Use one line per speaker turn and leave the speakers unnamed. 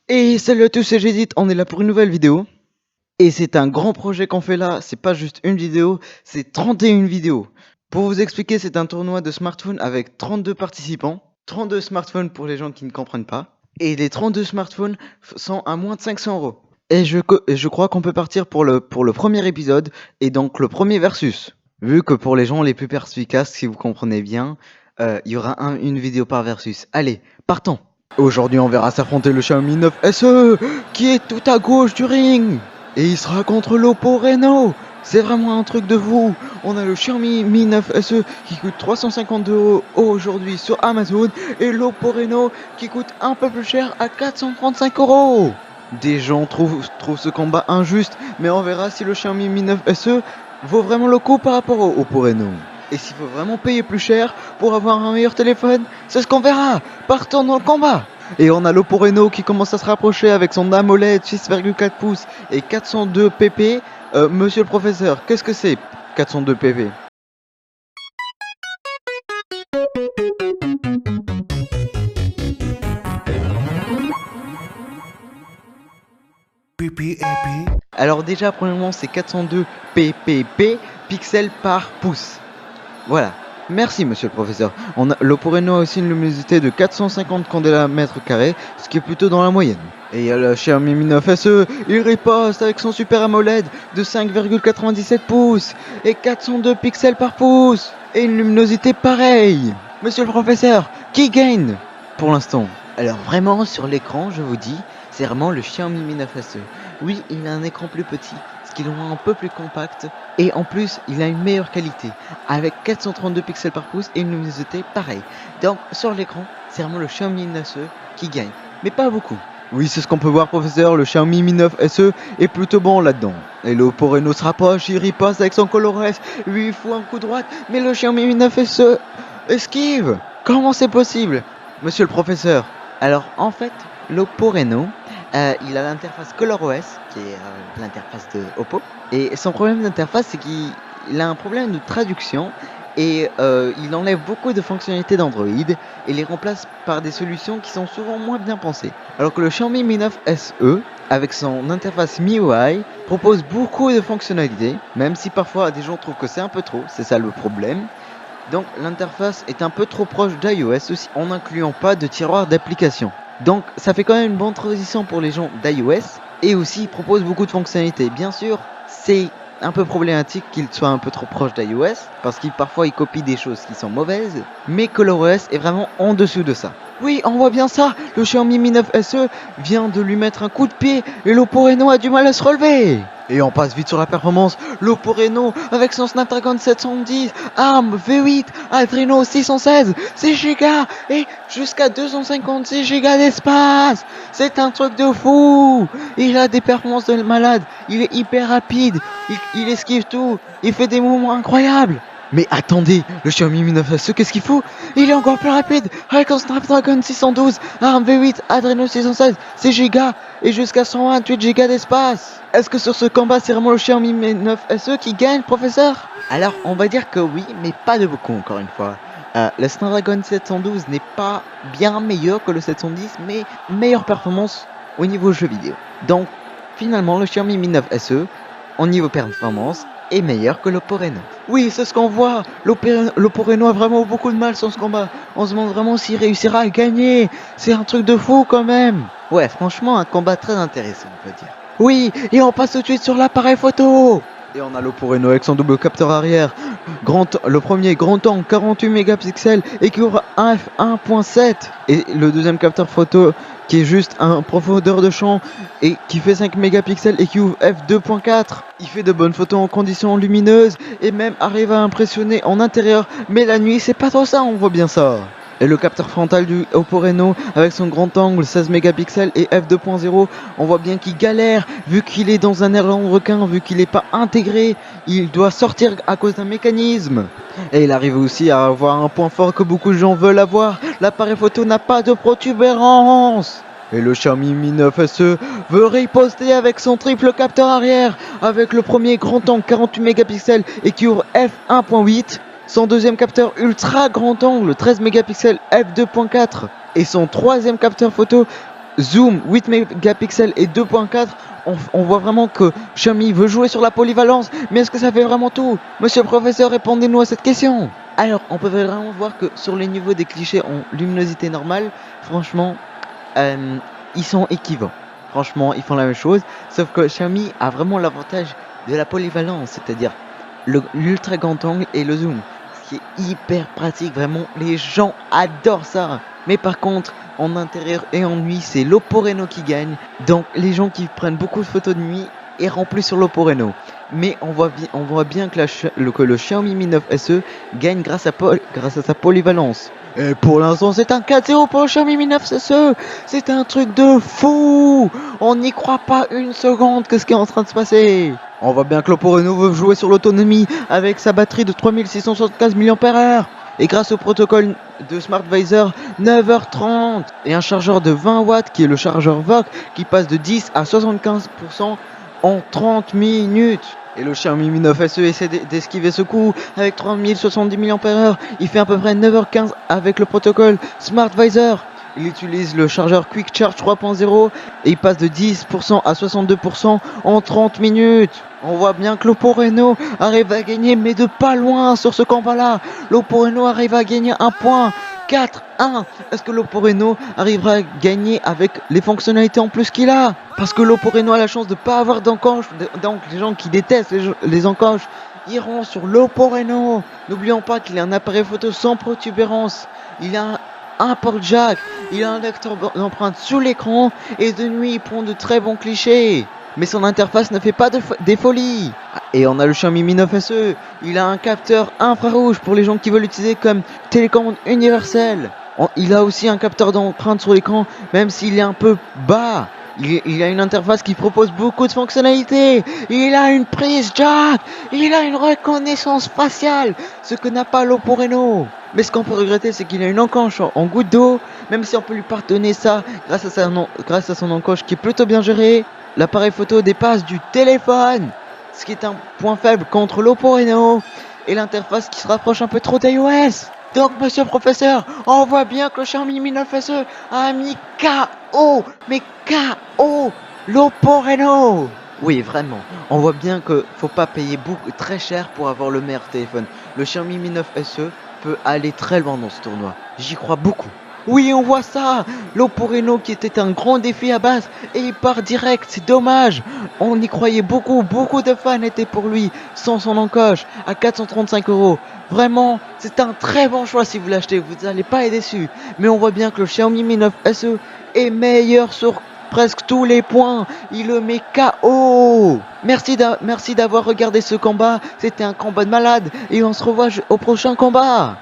Et salut à tous, c'est J'hésite, on est là pour une nouvelle vidéo. Et c'est un grand projet qu'on fait là, c'est pas juste une vidéo, c'est 31 vidéos. Pour vous expliquer, c'est un tournoi de smartphones avec 32 participants. 32 smartphones pour les gens qui ne comprennent pas. Et les 32 smartphones sont à moins de 500 €. Et je crois qu'on peut partir pour le premier épisode, et donc le premier versus. Vu que pour les gens les plus perspicaces, si vous comprenez bien, il y aura une vidéo par versus. Allez, partons. Aujourd'hui, on verra s'affronter le Xiaomi 9 SE, qui est tout à gauche du ring. Et il sera contre l'Oppo Reno. C'est vraiment un truc de fou. On a le Xiaomi Mi 9 SE qui coûte 352 € aujourd'hui sur Amazon. Et l'Oppo Reno qui coûte un peu plus cher à 435 €. Des gens trouvent ce combat injuste, mais on verra si le Xiaomi Mi 9 SE vaut vraiment le coup par rapport au Oppo Reno. Et s'il faut vraiment payer plus cher pour avoir un meilleur téléphone, c'est ce qu'on verra. Partons dans le combat. Et on a l'Oppo Reno qui commence à se rapprocher avec son AMOLED 6,4 pouces et 402 pp. Monsieur le professeur, qu'est-ce que c'est 402 pp? Alors déjà, premièrement, c'est 402 ppp, pixels par pouce. Voilà. Merci, monsieur le professeur. L'Oppo Reno a aussi une luminosité de 450 candela-mètres carrés, ce qui est plutôt dans la moyenne. Et il y a le Xiaomi Mi 9 SE, il riposte avec son Super AMOLED de 5,97 pouces et 402 pixels par pouce et une luminosité pareille. Monsieur le professeur, qui gagne pour l'instant? Alors vraiment, sur l'écran, je vous dis, c'est vraiment le Xiaomi Mi 9 SE. Oui, il a un écran plus petit, ce qui le rend un peu plus compact, et en plus, il a une meilleure qualité, avec 432 pixels par pouce et une luminosité pareille. Donc, sur l'écran, c'est vraiment le Xiaomi Mi 9 SE qui gagne, mais pas beaucoup. Oui, c'est ce qu'on peut voir, professeur, le Xiaomi Mi 9 SE est plutôt bon là-dedans. Et l'Oppo Reno se rapproche, il riposte avec son ColorOS, lui il fout un coup droit, mais le Xiaomi Mi 9 SE esquive. Comment c'est possible, monsieur le professeur? Alors, en fait, l'Oppo Reno, il a l'interface ColorOS, qui est l'interface de Oppo. Et son problème d'interface, c'est qu'il a un problème de traduction et il enlève beaucoup de fonctionnalités d'Android et les remplace par des solutions qui sont souvent moins bien pensées. Alors que le Xiaomi Mi 9 SE, avec son interface MIUI, propose beaucoup de fonctionnalités, même si parfois des gens trouvent que c'est un peu trop, c'est ça le problème. Donc l'interface est un peu trop proche d'iOS aussi, en n'incluant pas de tiroir d'applications. Donc ça fait quand même une bonne transition pour les gens d'iOS, et aussi il propose beaucoup de fonctionnalités. Bien sûr, c'est un peu problématique qu'il soit un peu trop proche d'iOS, parce qu'il parfois il copie des choses qui sont mauvaises, mais ColorOS est vraiment en dessous de ça. Oui, on voit bien ça, le Xiaomi Mi 9 SE vient de lui mettre un coup de pied, et l'Oppo Reno a du mal à se relever. Et on passe vite sur la performance, l'Oppo Reno avec son Snapdragon 710, ARM V8, Adreno 616, 6 Go et jusqu'à 256 Go d'espace. C'est un truc de fou. Il a des performances de malade, il est hyper rapide, il esquive tout, il fait des mouvements incroyables. Mais attendez, le Xiaomi Mi 9 SE, qu'est-ce qu'il faut? Il est encore plus rapide, avec un Snapdragon 612, ARM V8, Adreno 616, 6 Go et jusqu'à 128 Go d'espace. Est-ce que sur ce combat, c'est vraiment le Xiaomi Mi 9 SE qui gagne, professeur? Alors, on va dire que oui, mais pas de beaucoup, encore une fois. Le Snapdragon 712 n'est pas bien meilleur que le 710, mais meilleure performance au niveau jeu vidéo. Donc, finalement, le Xiaomi Mi 9 SE, au niveau performance, est meilleur que l'Oppo Reno. Oui, c'est ce qu'on voit. L'Oppo Reno a vraiment beaucoup de mal sur ce combat. On se demande vraiment s'il réussira à gagner. C'est un truc de fou quand même. Ouais, franchement, un combat très intéressant, on peut dire. Oui, et on passe tout de suite sur l'appareil photo. Et on a l'Oppo Reno avec son double capteur arrière. Le premier grand angle 48 mégapixels et qui ouvre un f1.7. Et le deuxième capteur photo qui est juste un profondeur de champ et qui fait 5 mégapixels et qui ouvre f2.4. Il fait de bonnes photos en conditions lumineuses et même arrive à impressionner en intérieur. Mais la nuit, c'est pas trop ça, on voit bien ça. Et le capteur frontal du Oppo Reno avec son grand angle 16 mégapixels et f2.0, on voit bien qu'il galère vu qu'il est dans un aileron de requin, vu qu'il n'est pas intégré, il doit sortir à cause d'un mécanisme. Et il arrive aussi à avoir un point fort que beaucoup de gens veulent avoir, l'appareil photo n'a pas de protubérance. Et le Xiaomi Mi 9 SE veut riposter avec son triple capteur arrière, avec le premier grand angle 48 mégapixels et qui ouvre f1.8. Son deuxième capteur ultra grand angle 13 mégapixels f2.4 et son troisième capteur photo zoom 8 mégapixels et 2.4, on voit vraiment que Xiaomi veut jouer sur la polyvalence. Mais est-ce que ça fait vraiment tout? Monsieur le professeur, répondez-nous à cette question. Alors, on peut vraiment voir que sur les niveaux des clichés en luminosité normale, franchement, ils sont équivalents. Franchement, ils font la même chose, sauf que Xiaomi a vraiment l'avantage de la polyvalence, c'est-à-dire l'ultra grand angle et le zoom, ce qui est hyper pratique, vraiment, les gens adorent ça. Mais par contre, en intérieur et en nuit, c'est l'Oppo Reno qui gagne, donc les gens qui prennent beaucoup de photos de nuit errant plus sur l'Oppo Reno. Mais on voit bien que, le Xiaomi Mi 9 SE gagne grâce à sa polyvalence. Et pour l'instant, c'est un 4-0 pour le Xiaomi Mi 9 SE. C'est un truc de fou. On n'y croit pas une seconde que ce qui est en train de se passer. On voit bien que l'Oppo Reno veut jouer sur l'autonomie avec sa batterie de 3675 mAh. Et grâce au protocole de SmartVisor, 9h30 et un chargeur de 20 watts qui est le chargeur VOOC qui passe de 10 à 75% en 30 minutes. Et le Xiaomi Mi 9 SE essaie d'esquiver ce coup avec 3070 mAh. Il fait à peu près 9h15 avec le protocole SmartVisor. Il utilise le chargeur Quick Charge 3.0 et il passe de 10% à 62% en 30 minutes. On voit bien que l'Oppo Reno arrive à gagner, mais de pas loin sur ce combat-là. L'Oppo Reno arrive à gagner un point. 4-1. Est-ce que l'Oppo Reno arrivera à gagner avec les fonctionnalités en plus qu'il a? Parce que l'Oppo Reno a la chance de ne pas avoir d'encoche. Donc les gens qui détestent les encoches iront sur l'Oppo Reno. N'oublions pas qu'il a un appareil photo sans protubérance. Il a un port jack, il a un lecteur d'empreintes sous l'écran et de nuit il prend de très bons clichés. Mais son interface ne fait pas des folies. Et on a le Xiaomi Mi 9 SE. Il a un capteur infrarouge pour les gens qui veulent l'utiliser comme télécommande universelle. Il a aussi un capteur d'empreinte sur l'écran, même s'il est un peu bas. Il a une interface qui propose beaucoup de fonctionnalités. Il a une prise jack. Il a une reconnaissance faciale, ce que n'a pas l'Oppo Reno. Mais ce qu'on peut regretter, c'est qu'il a une encoche en goutte d'eau. Même si on peut lui pardonner ça grâce à son encoche qui est plutôt bien gérée. L'appareil photo dépasse du téléphone, ce qui est un point faible contre l'Oppo Reno. Et l'interface qui se rapproche un peu trop d'iOS. Donc, monsieur le professeur, on voit bien que le Xiaomi Mi 9 SE a mis KO, mais KO, l'Oppo Reno. Oui, vraiment. On voit bien que faut pas payer très cher pour avoir le meilleur téléphone. Le Xiaomi Mi 9 SE peut aller très loin dans ce tournoi. J'y crois beaucoup. Oui, on voit ça. L'Oppo Reno qui était un grand défi à base et il part direct, c'est dommage. On y croyait beaucoup de fans étaient pour lui sans son encoche à 435 €. Vraiment, c'est un très bon choix si vous l'achetez, vous n'allez pas être déçu. Mais on voit bien que le Xiaomi Mi 9 SE est meilleur sur presque tous les points. Il le met KO. Merci d'avoir regardé ce combat. C'était un combat de malade et on se revoit au prochain combat.